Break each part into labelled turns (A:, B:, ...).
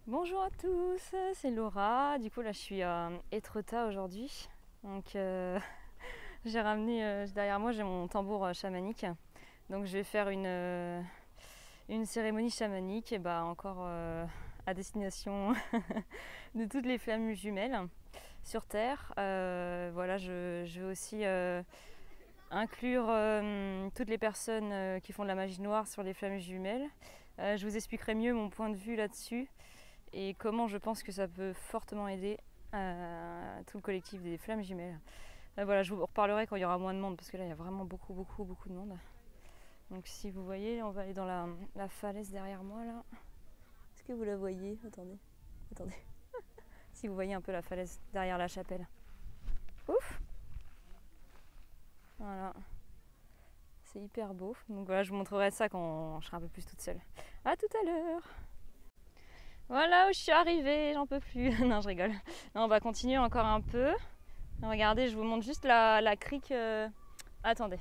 A: Bonjour à tous, c'est Laura. Du coup là je suis à Étretat aujourd'hui. Donc j'ai ramené derrière moi j'ai mon tambour chamanique. Donc je vais faire une cérémonie chamanique et encore à destination de toutes les flammes jumelles sur Terre. Voilà, je vais aussi inclure toutes les personnes qui font de la magie noire sur les flammes jumelles. Je vous expliquerai mieux mon point de vue là-dessus et comment je pense que ça peut fortement aider tout le collectif des flammes jumelles. Voilà, je vous reparlerai quand il y aura moins de monde parce que là il y a vraiment beaucoup de monde. Donc si vous voyez, on va aller dans la falaise derrière moi là. Est-ce que vous la voyez? Attendez. Si vous voyez un peu la falaise derrière la chapelle. Ouf. Voilà. C'est hyper beau. Donc voilà, je vous montrerai ça quand je serai un peu plus toute seule. À tout à l'heure. Voilà où je suis arrivée, j'en peux plus. Non, je rigole. Non, on va continuer encore un peu. Regardez, je vous montre juste la crique. Attendez.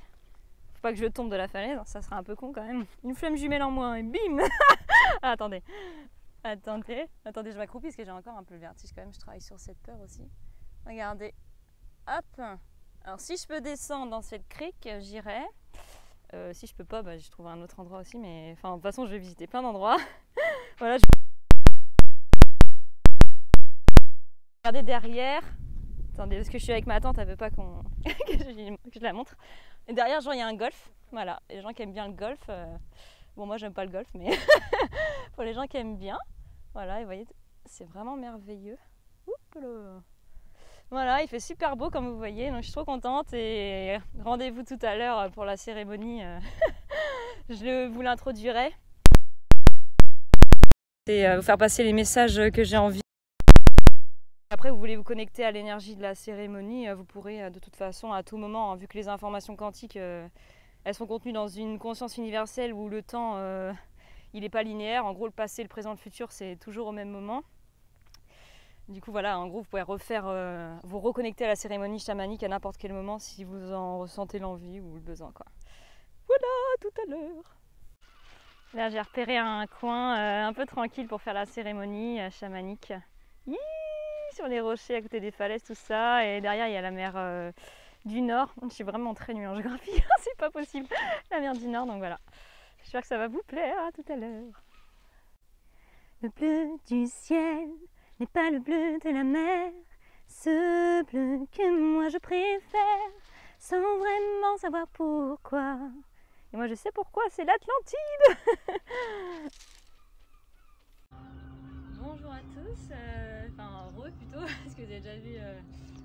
A: Faut pas que je tombe de la falaise, ça serait un peu con quand même. Une flamme jumelle en moins et bim. Ah, attendez, je m'accroupis parce que j'ai encore un peu le vertige quand même. Je travaille sur cette peur aussi. Regardez. Hop. Alors si je peux descendre dans cette crique, j'irai. Si je peux pas, je trouve un autre endroit aussi. Mais enfin, de toute façon, je vais visiter plein d'endroits. Voilà. Regardez derrière. Attendez, parce que je suis avec ma tante, elle veut pas que je la montre. Et derrière, genre, il y a un golf. Voilà, les gens qui aiment bien le golf. Bon, moi, j'aime pas le golf, mais pour les gens qui aiment bien. Voilà, et vous voyez, c'est vraiment merveilleux. Oups là. Voilà, il fait super beau comme vous voyez, donc je suis trop contente. Et rendez-vous tout à l'heure pour la cérémonie. Je vous l'introduirai. Et vous faire passer les messages que j'ai envie. Après, vous voulez vous connecter à l'énergie de la cérémonie, vous pourrez de toute façon à tout moment, vu que les informations quantiques, elles sont contenues dans une conscience universelle où le temps, il n'est pas linéaire. En gros, le passé, le présent, le futur, c'est toujours au même moment. Du coup, voilà, en gros, vous pouvez vous reconnecter à la cérémonie chamanique à n'importe quel moment si vous en ressentez l'envie ou le besoin, quoi. Voilà, tout à l'heure. Là, j'ai repéré un coin un peu tranquille pour faire la cérémonie chamanique. Sur les rochers à côté des falaises, tout ça. Et derrière, il y a la mer du Nord. Je suis vraiment très nulle en géographie, c'est pas possible. La mer du Nord, donc voilà. J'espère que ça va vous plaire. À tout à l'heure. Le bleu du ciel n'est pas le bleu de la mer. Ce bleu que moi je préfère, sans vraiment savoir pourquoi. Et moi je sais pourquoi, c'est l'Atlantide. Bonjour à tous, enfin plutôt, parce que vous avez déjà vu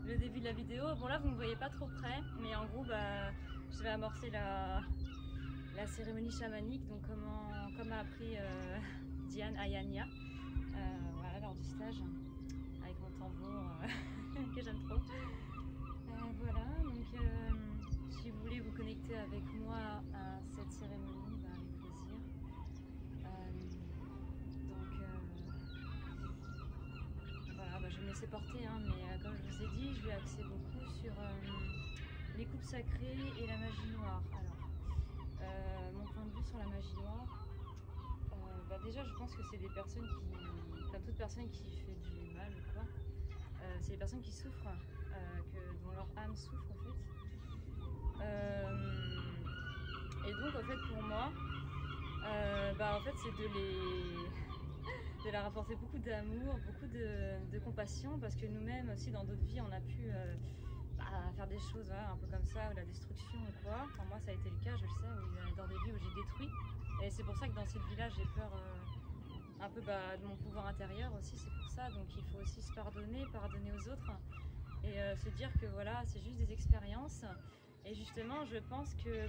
A: le début de la vidéo. Bon là vous ne me voyez pas trop près, mais en gros je vais amorcer la cérémonie chamanique, donc comme a appris Diane Ayania, voilà, lors du stage, avec mon tambour que j'aime trop. Voilà, donc si vous voulez vous connecter avec moi à cette cérémonie, avec plaisir. Voilà, je vais me laisser porter, hein, mais comme je vous ai dit, je vais axer beaucoup sur les coupes sacrées et la magie noire. Alors, mon point de vue sur la magie noire, déjà je pense que c'est des personnes comme toute personne qui fait du mal ou quoi, c'est des personnes qui souffrent, dont leur âme souffre en fait. Et donc en fait pour moi, en fait c'est de leur apporter beaucoup d'amour, beaucoup de compassion, parce que nous-mêmes aussi dans d'autres vies on a pu faire des choses un peu comme ça, ou la destruction ou quoi. Enfin, moi ça a été le cas, je le sais, dans des vies où j'ai détruit. Et c'est pour ça que dans cette vie-là j'ai peur un peu de mon pouvoir intérieur aussi, c'est pour ça. Donc il faut aussi se pardonner aux autres, et se dire que voilà, c'est juste des expériences. Et justement je pense que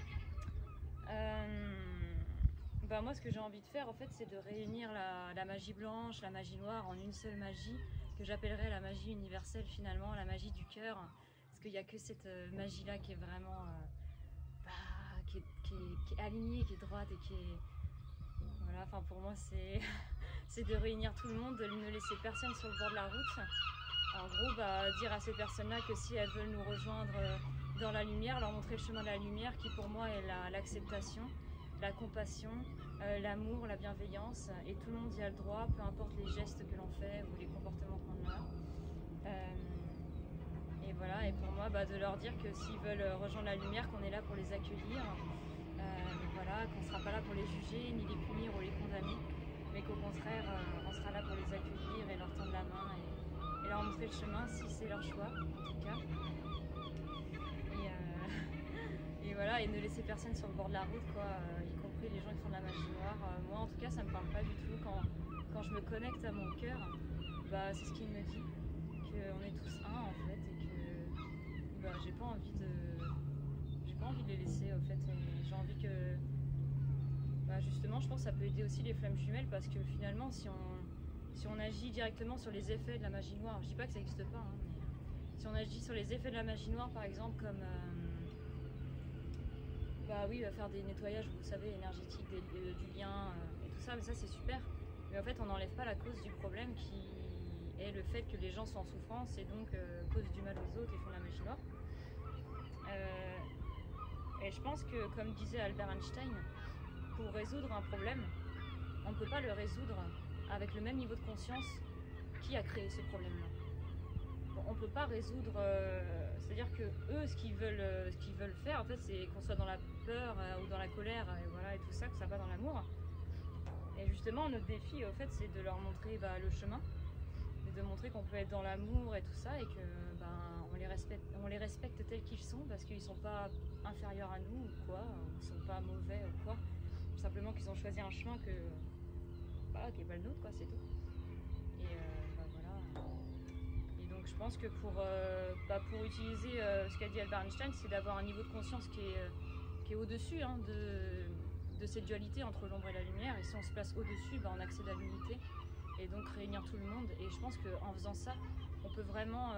A: moi ce que j'ai envie de faire en fait, c'est de réunir la magie blanche, la magie noire en une seule magie, que j'appellerais la magie universelle finalement, la magie du cœur, parce qu'il n'y a que cette magie là qui est vraiment qui est alignée, qui est droite, et qui est voilà, enfin pour moi c'est c'est de réunir tout le monde, de ne laisser personne sur le bord de la route. En gros, dire à ces personnes là que si elles veulent nous rejoindre dans la lumière, leur montrer le chemin de la lumière, qui pour moi est l'acceptation, la compassion, l'amour, la bienveillance, et tout le monde y a le droit, peu importe les gestes que l'on fait ou les comportements qu'on a. Et voilà, et pour moi, de leur dire que s'ils veulent rejoindre la lumière, qu'on est là pour les accueillir, voilà, qu'on ne sera pas là pour les juger, ni les punir ou les condamner, mais qu'au contraire, on sera là pour les accueillir et leur tendre la main et leur montrer le chemin si c'est leur choix, en tout cas. Et voilà, et ne laisser personne sur le bord de la route, quoi, y compris les gens qui font de la magie noire. Moi, en tout cas, ça me parle pas du tout. Quand je me connecte à mon cœur, c'est ce qu'il me dit, qu'on est tous un, en fait, et que j'ai pas envie de les laisser, en fait. J'ai envie que, justement, je pense que ça peut aider aussi les flammes jumelles, parce que finalement, si on agit directement sur les effets de la magie noire, je dis pas que ça n'existe pas, hein, mais si on agit sur les effets de la magie noire, par exemple, comme faire des nettoyages, vous savez, énergétiques, du lien et tout ça, mais ça c'est super. Mais en fait, on n'enlève pas la cause du problème qui est le fait que les gens sont en souffrance et donc causent du mal aux autres et font la magie noire. Et je pense que, comme disait Albert Einstein, pour résoudre un problème, on ne peut pas le résoudre avec le même niveau de conscience qui a créé ce problème-là. On ne peut pas résoudre, c'est-à-dire que eux, ce qu'ils veulent faire, en fait, c'est qu'on soit dans la peur ou dans la colère, et tout ça, que ça va pas dans l'amour. Et justement, notre défi, au fait, c'est de leur montrer le chemin, et de montrer qu'on peut être dans l'amour et tout ça, et que on les respecte tels qu'ils sont, parce qu'ils sont pas inférieurs à nous ou quoi, ils sont pas mauvais ou quoi, simplement qu'ils ont choisi un chemin qui est pas le nôtre, quoi, c'est tout. Et voilà. Et donc je pense que pour utiliser ce qu'a dit Albert Einstein, c'est d'avoir un niveau de conscience qui est au-dessus de cette dualité entre l'ombre et la lumière. Et si on se place au-dessus, on accède à l'unité et donc réunir tout le monde. Et je pense qu'en faisant ça, on peut vraiment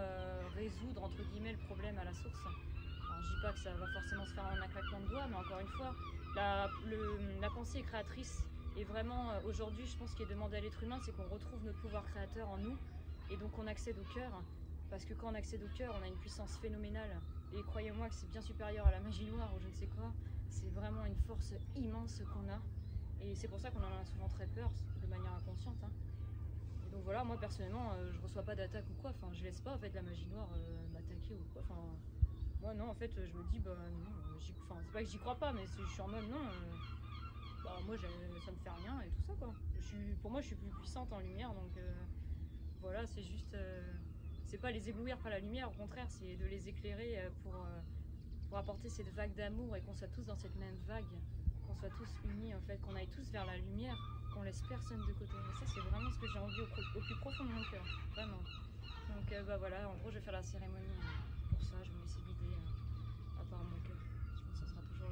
A: résoudre, entre guillemets, le problème à la source. Alors, je dis pas que ça va forcément se faire en un claquement de doigts, mais encore une fois, la pensée est créatrice. Et vraiment, aujourd'hui, je pense ce qui est demandé à l'être humain, c'est qu'on retrouve notre pouvoir créateur en nous. Et donc on accède au cœur, parce que quand on accède au cœur, on a une puissance phénoménale. Et croyez-moi que c'est bien supérieur à la magie noire ou je ne sais quoi. C'est vraiment une force immense qu'on a. Et c'est pour ça qu'on en a souvent très peur, de manière inconsciente. Hein. Et donc voilà, moi personnellement, je reçois pas d'attaque ou quoi. Enfin, je laisse pas en fait la magie noire m'attaquer ou quoi. Enfin, moi non, en fait, je me dis, non, c'est pas que j'y crois pas, mais je suis en mode non. Moi, ça me fait rien et tout ça, quoi. Pour moi, je suis plus puissante en lumière, donc... Voilà, c'est juste, c'est pas les éblouir par la lumière, au contraire, c'est de les éclairer pour apporter cette vague d'amour et qu'on soit tous dans cette même vague, qu'on soit tous unis en fait, qu'on aille tous vers la lumière, qu'on laisse personne de côté. Et ça, c'est vraiment ce que j'ai envie au plus profond de mon cœur, vraiment. Donc voilà, en gros, je vais faire la cérémonie pour ça, je vais me laisser guider par mon cœur. Je pense que ce sera toujours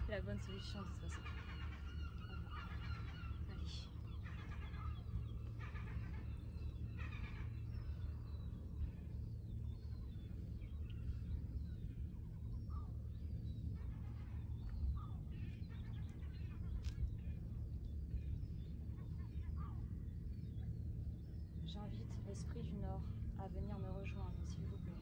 A: la bonne solution de toute façon. Allez. J'invite l'esprit du Nord à venir me rejoindre, s'il vous plaît.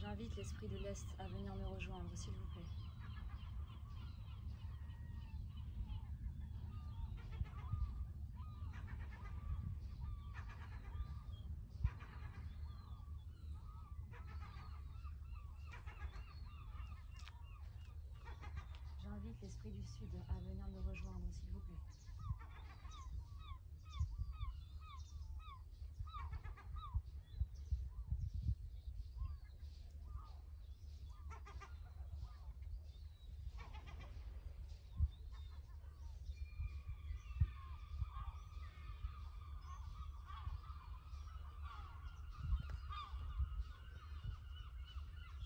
A: J'invite l'esprit de l'Est à venir me rejoindre, s'il vous plaît. J'invite l'esprit du Sud à venir me rejoindre, s'il vous plaît.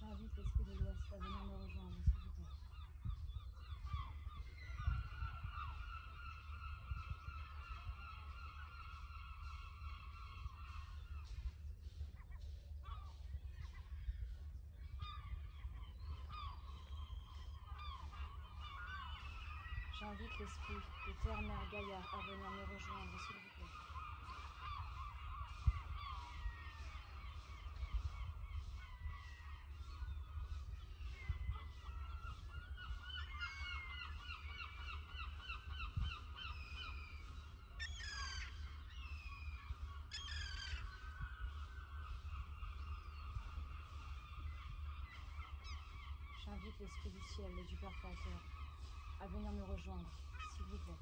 A: J'invite l'esprit de l'Ouest à venir me rejoindre, s'il vous plaît. J'invite l'esprit de Terre Mère Gaïa à venir me rejoindre, s'il vous plaît. J'invite l'esprit du ciel et du Père Créateur à venir me rejoindre, s'il vous plaît.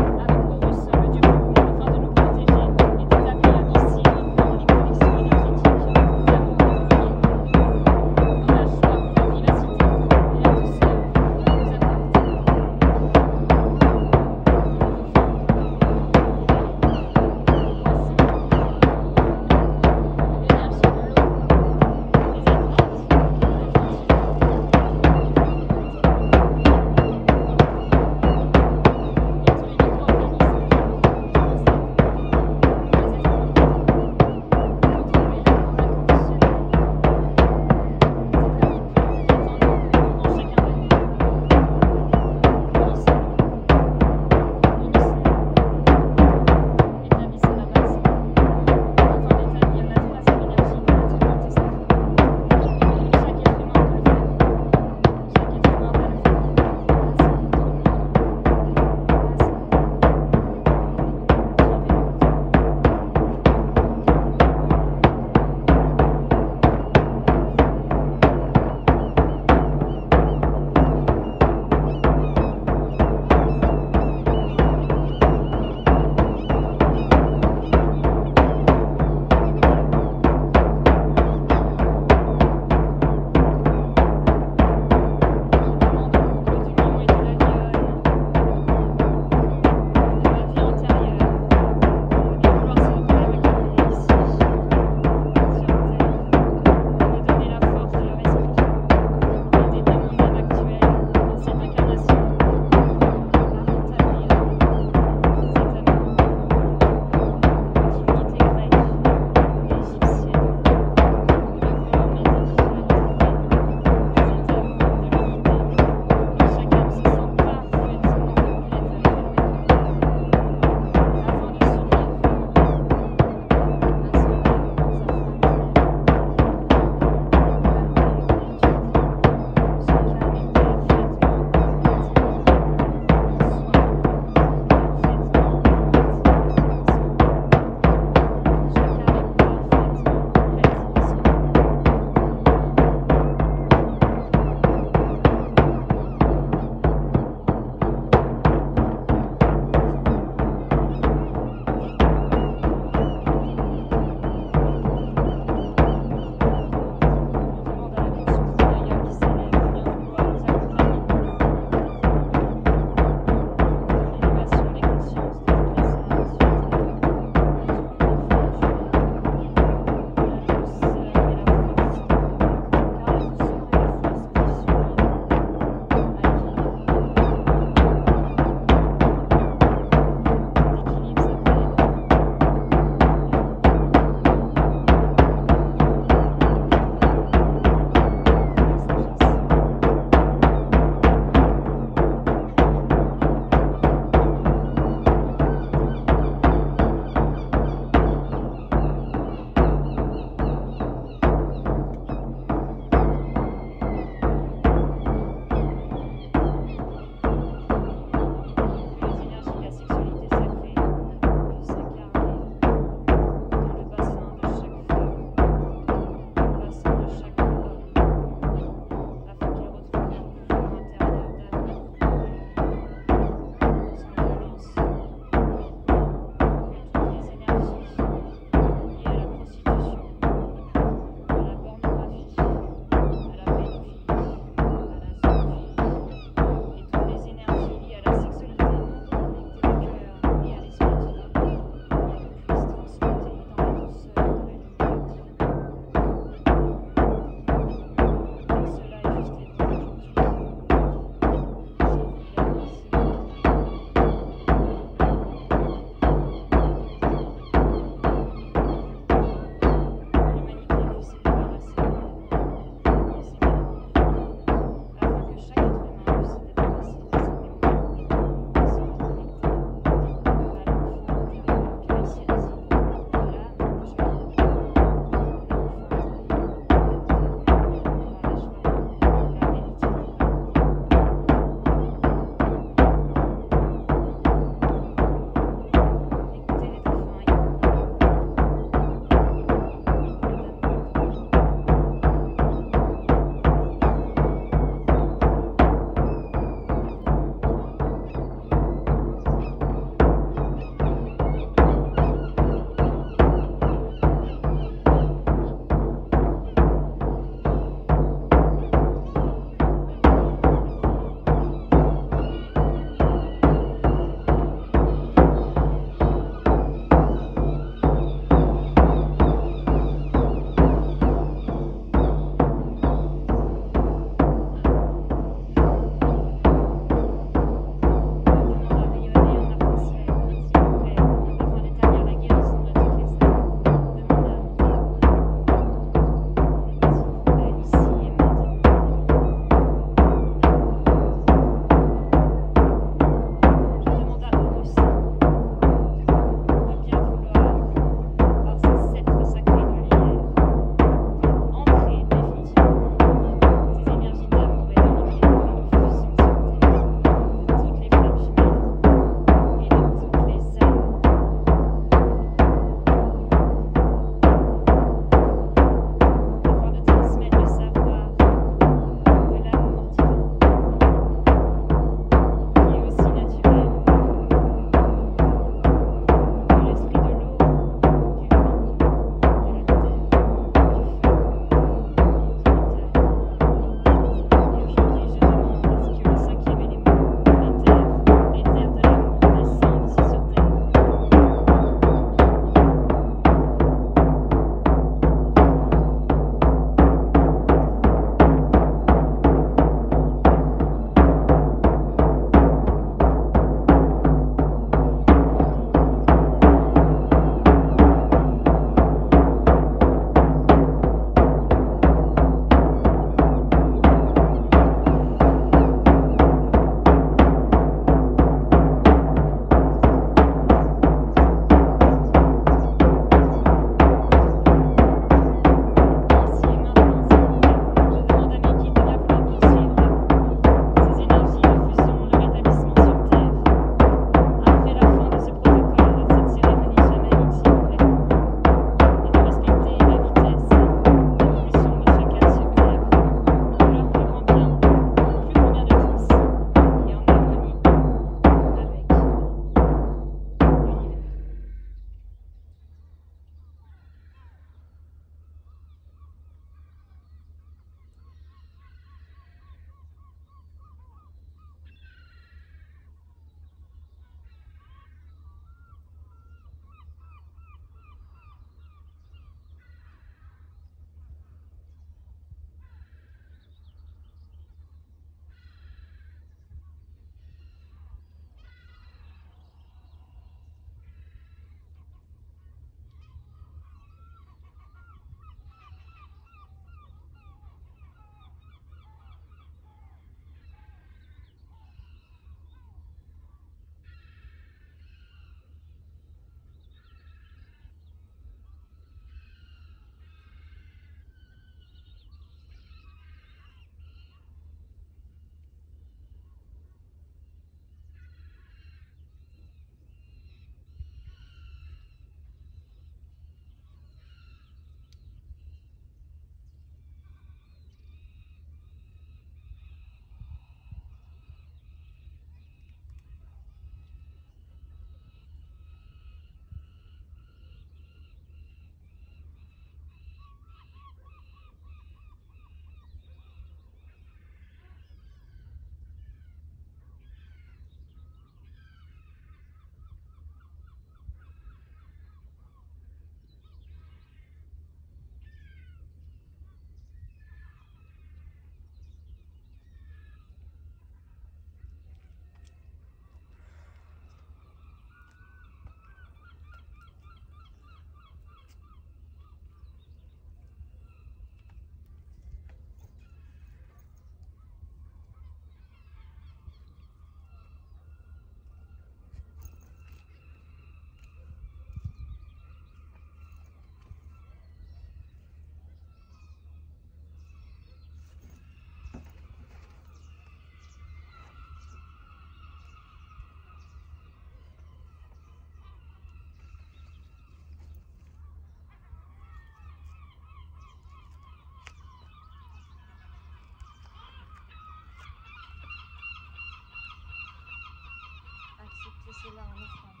A: cela en offrande.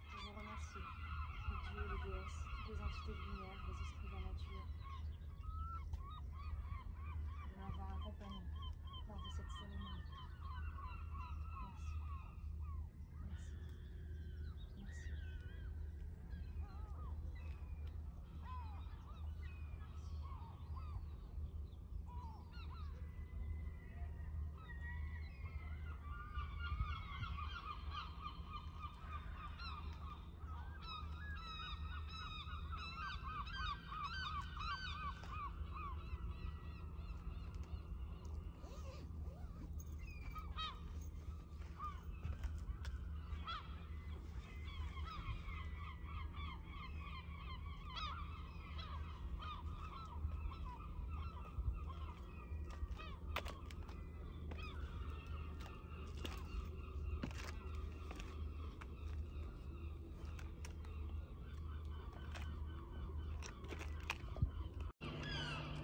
A: Je vous remercie, les dieux, les déesses, toutes les entités de lumière, les esprits de la nature, de m'avoir accompagné lors de cette cérémonie. Merci. Merci. Merci.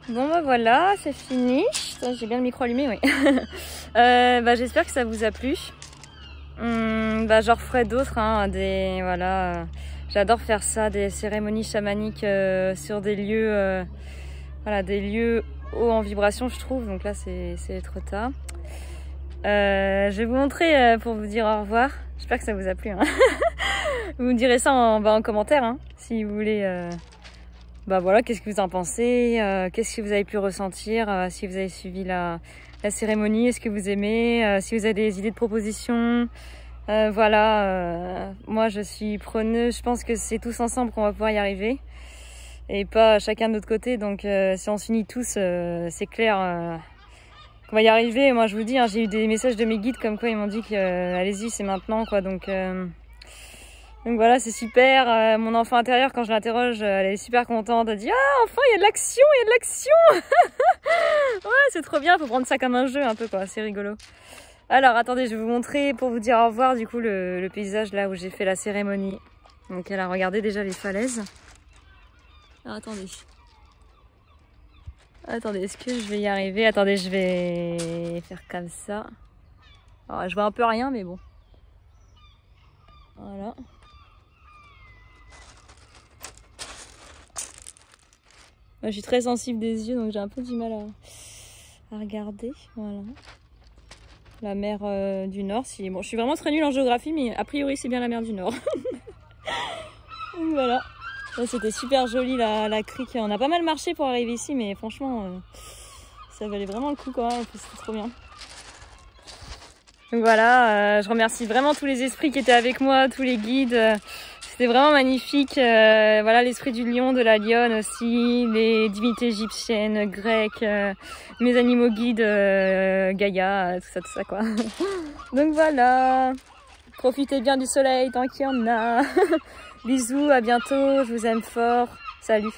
A: Bon bah voilà, c'est fini. J'ai bien le micro allumé, oui. J'espère que ça vous a plu. J'en referai d'autres, hein, voilà. J'adore faire ça, des cérémonies chamaniques sur des lieux, voilà, des lieux hauts en vibration, je trouve. Donc là, c'est trop tard. Je vais vous montrer pour vous dire au revoir. J'espère que ça vous a plu. Hein. Vous me direz ça en commentaire, hein, si vous voulez. Voilà, qu'est-ce que vous en pensez, qu'est-ce que vous avez pu ressentir, si vous avez suivi la cérémonie, est-ce que vous aimez, si vous avez des idées de propositions. Moi je suis preneuse, je pense que c'est tous ensemble qu'on va pouvoir y arriver et pas chacun de notre côté, donc si on s'unit tous, c'est clair qu'on va y arriver. Et moi je vous dis, hein, j'ai eu des messages de mes guides comme quoi ils m'ont dit que allez-y, c'est maintenant quoi, donc voilà, c'est super. Mon enfant intérieur, quand je l'interroge, elle est super contente. Elle dit « Ah, enfin, il y a de l'action, il y a de l'action !» Ouais, c'est trop bien, faut prendre ça comme un jeu un peu, quoi. C'est rigolo. Alors, attendez, je vais vous montrer, pour vous dire au revoir, du coup, le paysage là où j'ai fait la cérémonie. Donc, elle a regardé déjà les falaises. Alors, attendez. Attendez, est-ce que je vais y arriver? Attendez, je vais faire comme ça. Alors, je vois un peu rien, mais bon. Voilà. Moi, je suis très sensible des yeux, donc j'ai un peu du mal à regarder. Voilà. La mer du Nord. Bon, je suis vraiment très nulle en géographie, mais a priori, c'est bien la mer du Nord. Donc voilà. C'était super joli la crique. On a pas mal marché pour arriver ici, mais franchement, ça valait vraiment le coup quand même. C'était trop bien. Donc voilà, je remercie vraiment tous les esprits qui étaient avec moi, tous les guides. C'était vraiment magnifique. Voilà, l'esprit du lion, de la lionne aussi, les divinités égyptiennes, grecques, mes animaux guides, Gaïa, tout ça quoi. Donc voilà, profitez bien du soleil tant qu'il y en a. Bisous, à bientôt, je vous aime fort. Salut.